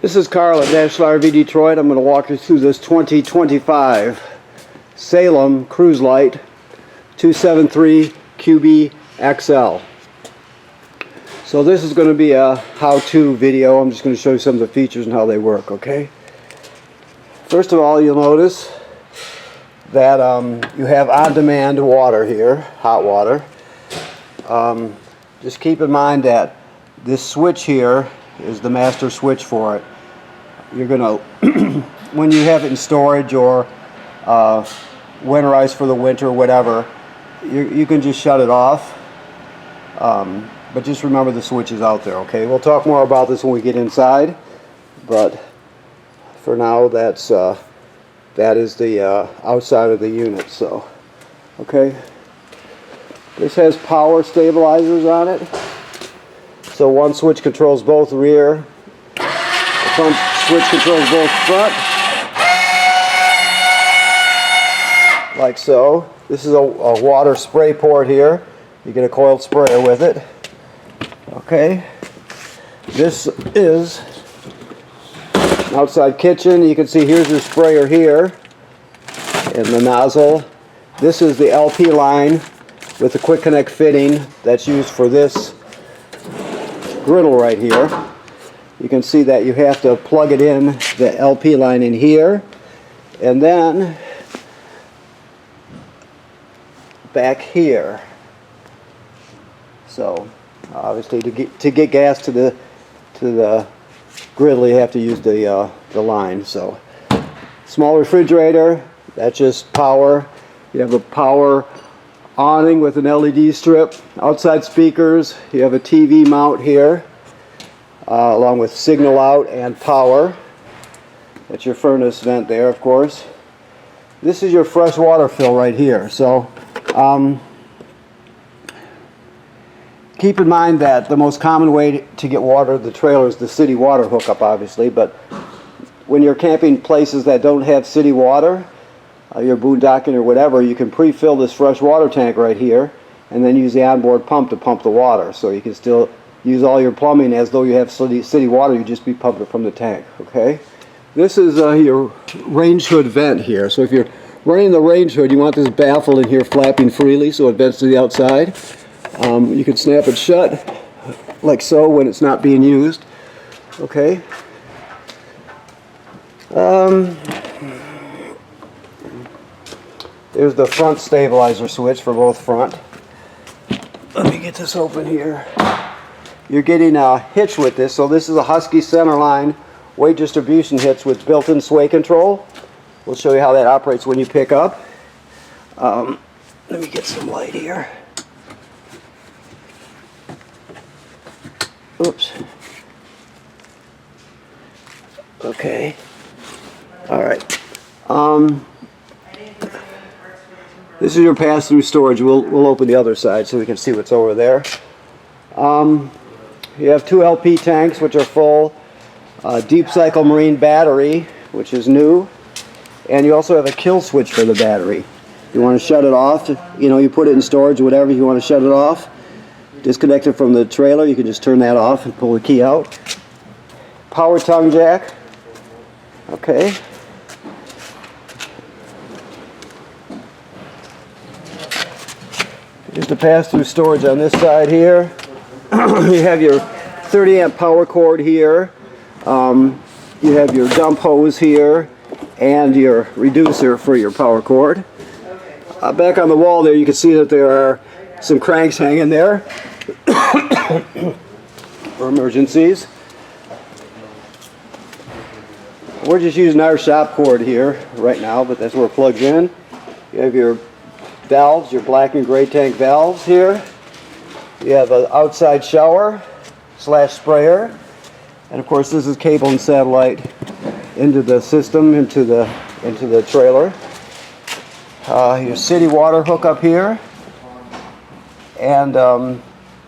This is Carl at National RV Detroit. I'm going to walk you through this 2025 Salem Cruise Lite 273 QB XL. So this is going to be a how-to video. I'm just going to show you some of the features and how they work, okay? First of all, you'll notice that you have on-demand water here, hot water. Just keep in mind that this switch here is the master switch for it. You're gonna, when you have it in storage or winterized for the winter or whatever, you can just shut it off. But just remember the switch is out there, okay? We'll talk more about this when we get inside, but for now that is the outside of the unit. So, okay. This has power stabilizers on it. So one switch controls both rear. The front switch controls both front. Like so. This is a water spray port here. You get a coiled sprayer with it. Okay. This is an outside kitchen. You can see here's your sprayer here and the nozzle. This is the LP line with the quick connect fitting that's used for this griddle right here. You can see that you have to plug it in, the LP line in here, and then back here. So obviously to get gas to the griddle, you have to use the line. So small refrigerator, that's just power. You have a power awning with an LED strip, outside speakers. You have a TV mount here, along with signal out and power. That's your furnace vent there, of course. This is your fresh water fill right here. So keep in mind that the most common way to get water to the trailer is the city water hookup, obviously, but when you're camping places that don't have city water, you're boondocking or whatever, you can pre-fill this fresh water tank right here and then use the onboard pump to pump the water. So you can still use all your plumbing as though you have city water, you just be pumping it from the tank, okay? This is your range hood vent here. So if you're running the range hood, you want this baffle in here flapping freely so it vents to the outside. You can snap it shut like so when it's not being used, okay? There's the front stabilizer switch for both front. Let me get this open here. You're getting a hitch with this. So this is a Husky centerline weight distribution hitch with built-in sway control. We'll show you how that operates when you pick up. Let me get some light here. Oops. Okay. All right. This is your pass-through storage. We'll open the other side so we can see what's over there. You have two LP tanks which are full, deep cycle marine battery which is new, and you also have a kill switch for the battery. You want to shut it off, you put it in storage or whatever, you want to shut it off, disconnect it from the trailer, you can just turn that off and pull the key out. Power tongue jack. Okay. Here's the pass-through storage on this side here. You have your 30 amp power cord here. You have your dump hose here and your reducer for your power cord. Back on the wall there you can see that there are some cranks hanging there for emergencies. We're just using our shop cord here right now, but that's where it plugs in. You have your valves, your black and gray tank valves here. You have an outside shower / sprayer, and of course this is cable and satellite into the system, into the trailer. Your city water hookup here, and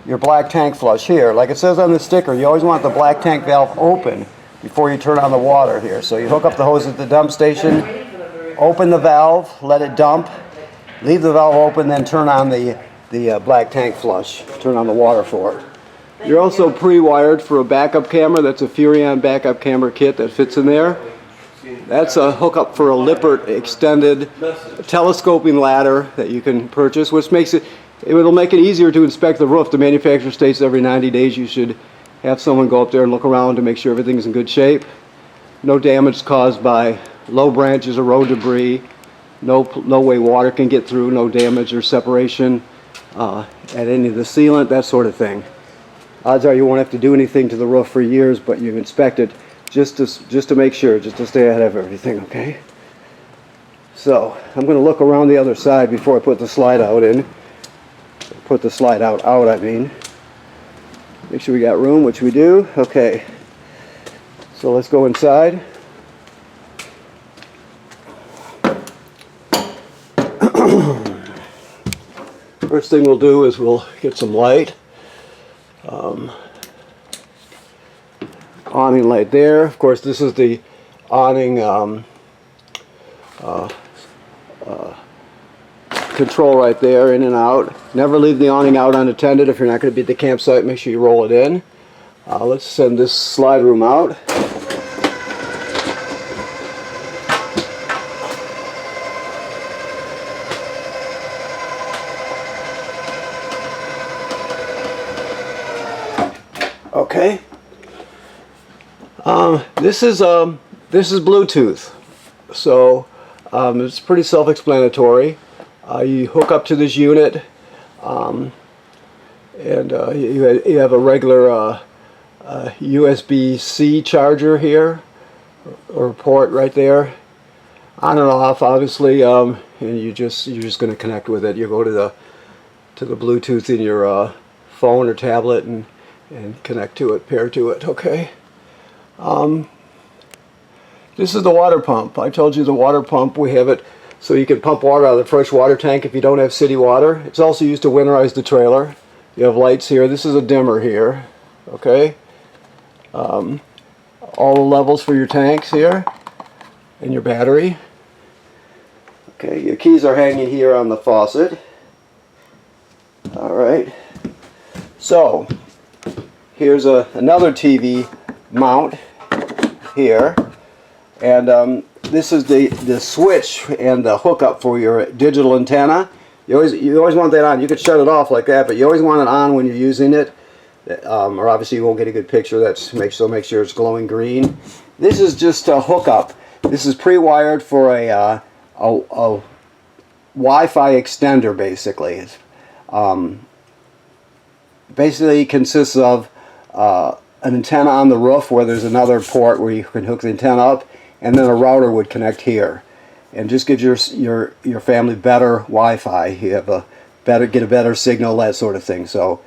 your black tank flush here. Like it says on the sticker, you always want the black tank valve open before you turn on the water here. So you hook up the hose at the dump station, open the valve, let it dump, leave the valve open, then turn on the black tank flush, turn on the water for it. You're also pre-wired for a backup camera. That's a Furrion backup camera kit that fits in there. That's a hookup for a Lippert extended telescoping ladder that you can purchase, which makes it'll make it easier to inspect the roof. The manufacturer states every 90 days you should have someone go up there and look around to make sure everything's in good shape. No damage caused by low branches or road debris. No way water can get through. No damage or separation at any of the sealant, that sort of thing. Odds are you won't have to do anything to the roof for years, but you inspect it just to make sure, just to stay ahead of everything, okay? So, I'm going to look around the other side before I put the slide out in. Put the slide out, I mean. Make sure we got room, which we do. Okay. So let's go inside. First thing we'll do is we'll get some light. Awning light there. Of course, this is the awning control right there, in and out. Never leave the awning out unattended. If you're not going to be at the campsite, make sure you roll it in. Let's send this slide room out. Okay. This is Bluetooth, so it's pretty self-explanatory. You hook up to this unit, and you have a regular USB-C charger here, or port right there, on and off, obviously, and you're just going to connect with it. You go to the Bluetooth in your phone or tablet and connect to it, pair to it. Okay. This is the water pump. I told you the water pump, we have it so you can pump water out of the fresh water tank if you don't have city water. It's also used to winterize the trailer. You have lights here. This is a dimmer here. Okay. All the levels for your tanks here and your battery. Okay, your keys are hanging here on the faucet. Alright. So, here's another TV mount here, and this is the switch and the hookup for your digital antenna. You always want that on. You could shut it off like that, but you always want it on when you're using it, or obviously you won't get a good picture. Make sure it's glowing green. This is just a hookup. This is pre-wired for a Wi-Fi extender, basically. Basically consists of an antenna on the roof where there's another port where you can hook the antenna up, and then a router would connect here, and just gives your family better Wi-Fi. You have get a better signal, that sort of thing. So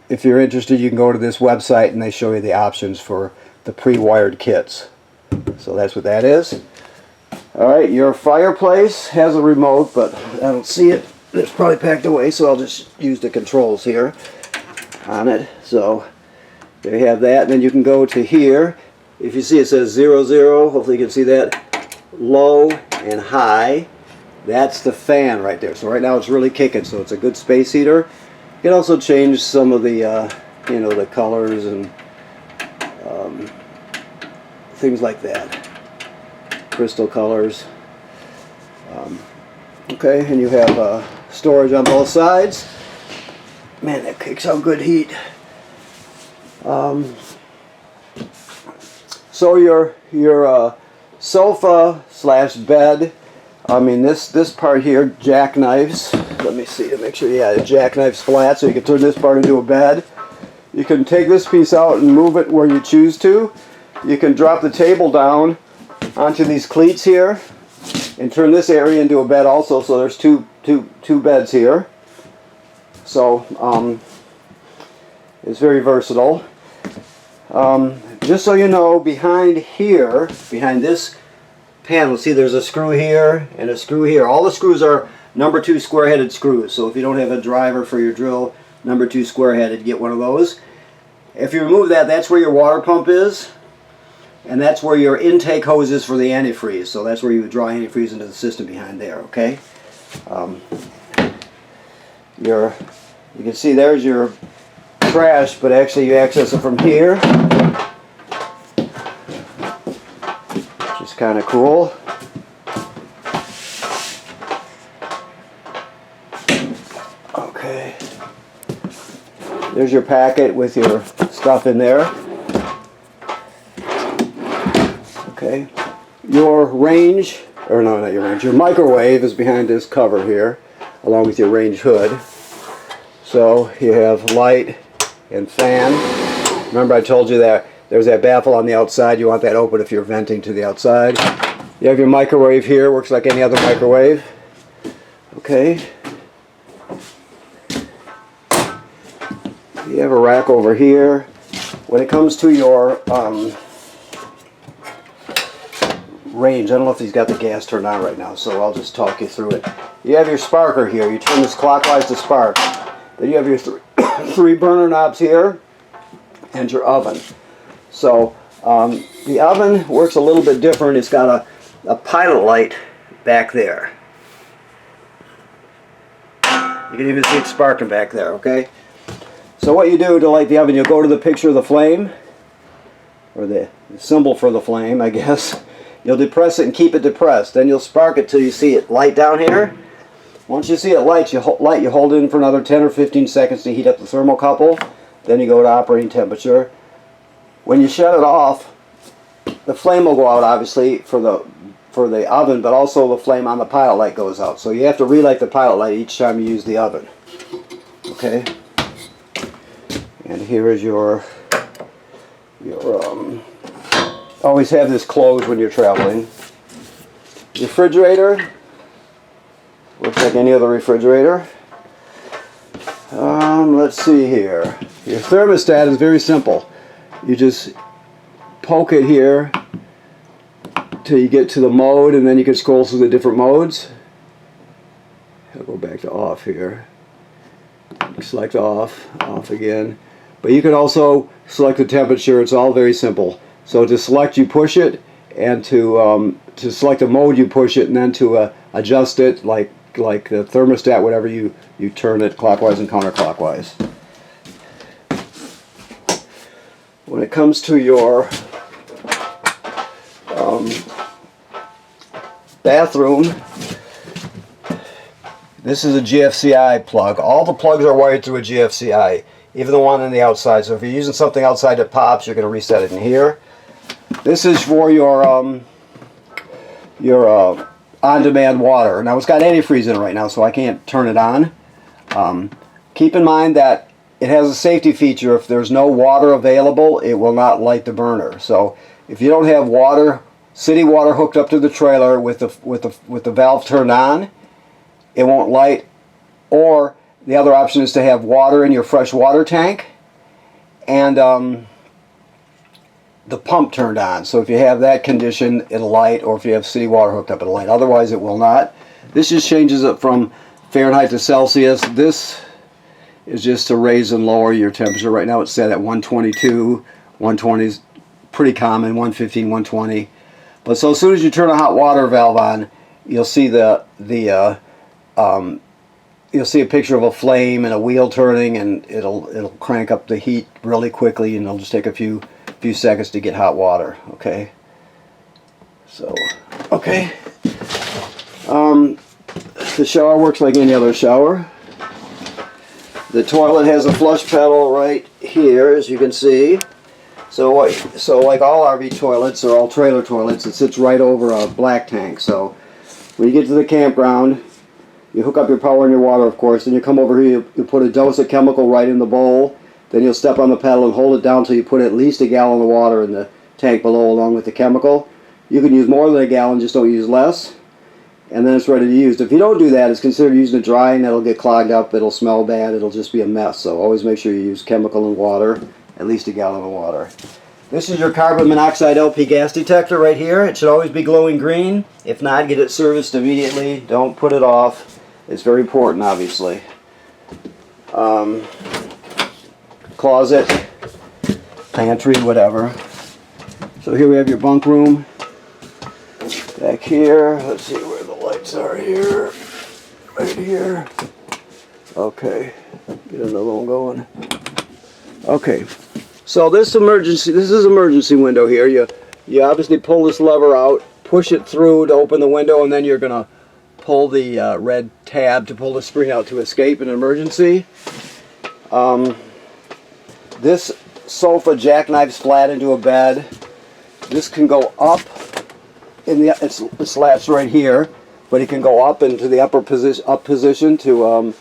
if you're interested, you can go to this website and they show you the options for the pre-wired kits. So that's what that is. Alright, your fireplace has a remote, but I don't see it. It's probably packed away, so I'll just use the controls here on it. So there you have that, and then you can go to here. If you see, it says 00, hopefully you can see that, low and high. That's the fan right there. So right now it's really kicking, so it's a good space heater. You can also change some of the the colors and things like that, crystal colors. Okay, and you have storage on both sides. Man, that kicks out good heat. So your sofa / bed, I mean this part here jackknives. Let me see to make sure. Yeah, it jackknives flat, so you can turn this part into a bed. You can take this piece out and move it where you choose to. You can drop the table down onto these cleats here and turn this area into a bed also. So there's two beds here. So it's very versatile. Just so you know, behind this panel, see there's a screw here and a screw here. All the screws are number 2 square-headed screws. So if you don't have a driver for your drill, number 2 square-headed, get one of those. If you remove that, that's where your water pump is, and that's where your intake hose is for the antifreeze. So that's where you would draw antifreeze into the system behind there. Okay. You can see there's your trash, but actually you access it from here, which is kind of cool. Okay, there's your packet with your stuff in there. Okay, your range, or no, not your range, your microwave is behind this cover here, along with your range hood. So you have light and fan. Remember I told you that there's that baffle on the outside, you want that open if you're venting to the outside. You have your microwave here, works like any other microwave. Okay. You have a rack over here. When it comes to your range, I don't know if he's got the gas turned on right now, so I'll just talk you through it. You have your sparker here. You turn this clockwise to spark. Then you have your three burner knobs here and your oven. So the oven works a little bit different. It's got a pilot light back there. You can even see it sparking back there, okay? So what you do to light the oven, you'll go to the picture of the flame, or the symbol for the flame, I guess. You'll depress it and keep it depressed. Then you'll spark it till you see it light down here. Once you see it light, you hold it in for another 10 or 15 seconds to heat up the thermocouple. Then you go to operating temperature. When you shut it off, the flame will go out, obviously, for the oven, but also the flame on the pilot light goes out. So you have to relight the pilot light each time you use the oven. Okay? And here is your always have this closed when you're traveling. Refrigerator. Looks like any other refrigerator. Let's see here. Your thermostat is very simple. You just poke it here till you get to the mode, and then you can scroll through the different modes. I'll go back to off here. Select off, off again. But you can also select the temperature. It's all very simple. So to select, you push it, and to select a mode, you push it, and then to adjust it, like the thermostat, whatever, you turn it clockwise and counterclockwise. When it comes to your bathroom, this is a GFCI plug. All the plugs are wired through a GFCI, even the one on the outside. So if you're using something outside that pops, you're going to reset it in here. This is for your on-demand water. Now it's got antifreeze in it right now, so I can't turn it on. Keep in mind that it has a safety feature. If there's no water available, it will not light the burner. So if you don't have water, city water hooked up to the trailer with the valve turned on, it won't light. Or the other option is to have water in your fresh water tank and the pump turned on. So if you have that condition, it'll light, or if you have city water hooked up, it'll light. Otherwise, it will not. This just changes it from Fahrenheit to Celsius. This is just to raise and lower your temperature. Right now it's set at 122. 120 is pretty common, 115, 120. But so as soon as you turn a hot water valve on, you'll see you'll see a picture of a flame and a wheel turning, and it'll crank up the heat really quickly, and it'll just take a few seconds to get hot water. Okay. So, okay. The shower works like any other shower. The toilet has a flush pedal right here, as you can see. So like all RV toilets or all trailer toilets, it sits right over a black tank. So when you get to the campground, you hook up your power and your water, of course, then you come over here, you put a dose of chemical right in the bowl, then you'll step on the pedal and hold it down until you put at least a gallon of water in the tank below along with the chemical. You can use more than a gallon, just don't use less, and then it's ready to use. If you don't do that, it's considered using it dry, and it'll get clogged up, it'll smell bad, it'll just be a mess. So always make sure you use chemical and water, at least a gallon of water. This is your carbon monoxide LP gas detector right here. It should always be glowing green. If not, get it serviced immediately. Don't put it off. It's very important, obviously. Closet, pantry, whatever. So here we have your bunk room. Back here, let's see where the lights are here. Right here. Okay, get another one going. Okay, so this is emergency window here. You obviously pull this lever out, push it through to open the window, and then you're gonna pull the red tab to pull the screen out to escape in an emergency. This sofa jackknifes flat into a bed. This can go up it slats right here, but it can go up into the upper position to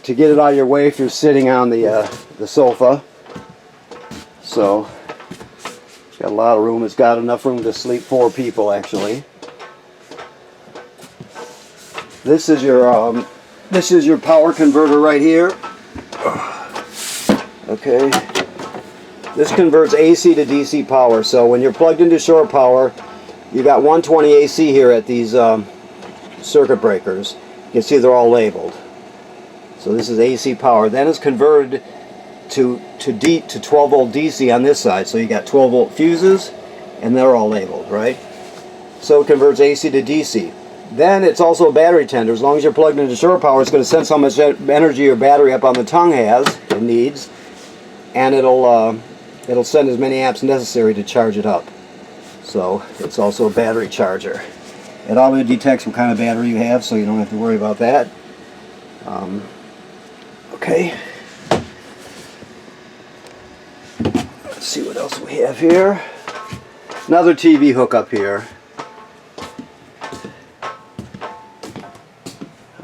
get it out of your way if you're sitting on the sofa. So it's got a lot of room. It's got enough room to sleep 4 people actually. This is your power converter right here. Okay. This converts AC to DC power. So when you're plugged into shore power, you got 120 AC here at these circuit breakers. You can see they're all labeled. So this is AC power. Then it's converted to 12 volt DC on this side. So you got 12 volt fuses, and they're all labeled, right? So it converts AC to DC. Then it's also a battery tender. As long as you're plugged into shore power, it's going to sense how much energy your battery up on the tongue needs, and it'll send as many amps necessary to charge it up. So it's also a battery charger. It already detects what kind of battery you have, so you don't have to worry about that. Okay. Let's see what else we have here. Another TV hookup here.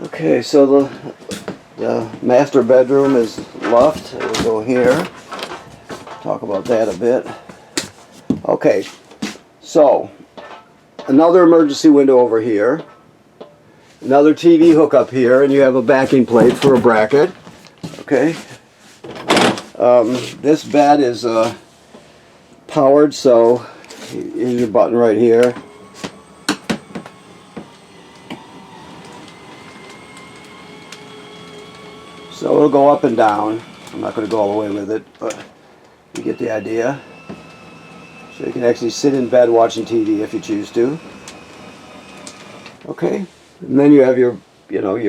Okay, so the master bedroom is left. We'll go here. Talk about that a bit. Okay, so another emergency window over here. Another TV hookup here, and you have a backing plate for a bracket. Okay. This bed is powered, so here's your button right here. So it'll go up and down. I'm not going to go all the way with it, but you get the idea. So you can actually sit in bed watching TV if you choose to. Okay, and then you have your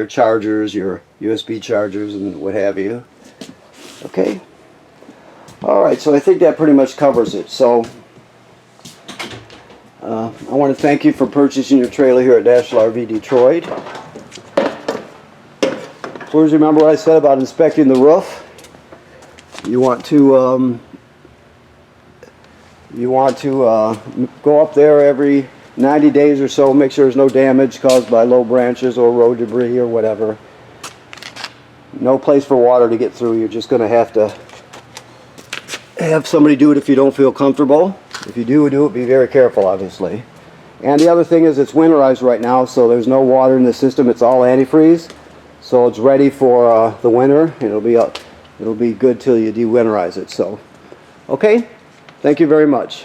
chargers, your USB chargers, and what have you. Okay. All right, so I think that pretty much covers it. So I want to thank you for purchasing your trailer here at National RV Detroit. Please remember what I said about inspecting the roof. You want to go up there every 90 days or so, make sure there's no damage caused by low branches or road debris or whatever. No place for water to get through. You're just going to have somebody do it if you don't feel comfortable. If you do it, be very careful, obviously. And the other thing is it's winterized right now, so there's no water in the system. It's all antifreeze. So it's ready for the winter. It'll be good till you de-winterize it. So, okay, thank you very much.